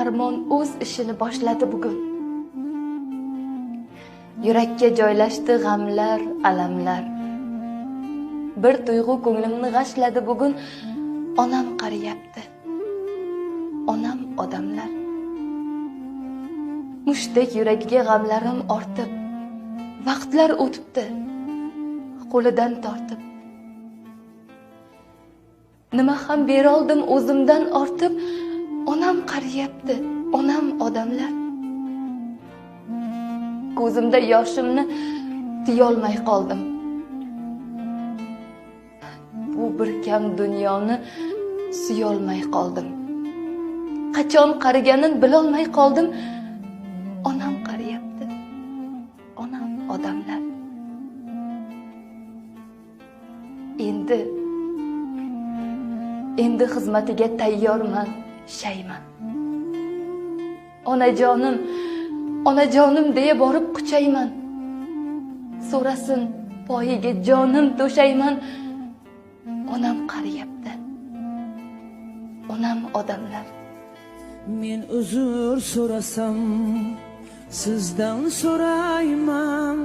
armon o'z ishini boshladi bugun. Yurakka joylashdi g'amlar, alamlar. Bir tuyg'u ko'nglimni g'ashladi bugun. Onam qariyapti. Onam odamlar. Mushtdek yuragiga g'amlarim ortib, vaqtlar o'tibdi, qo'lidan tortib. Nima ham beroldim o'zimdan ortib, onam qariyapti, onam odamlar. Ko'zimda yoshimni tiyolmay qoldim. Bu bir kam dunyoni suyolmay qoldim. Qachon qariganin bilolmay qoldim. Onam qariyapti, onam odamlar. Endi xizmatiga tayyorman, shayman. Onajonim deya borib quchayman. So'rasin poyiga jonim to'shayman. Onam qariyapti, onam odamlar. Men uzr so'rasam, sizdan so'rayman.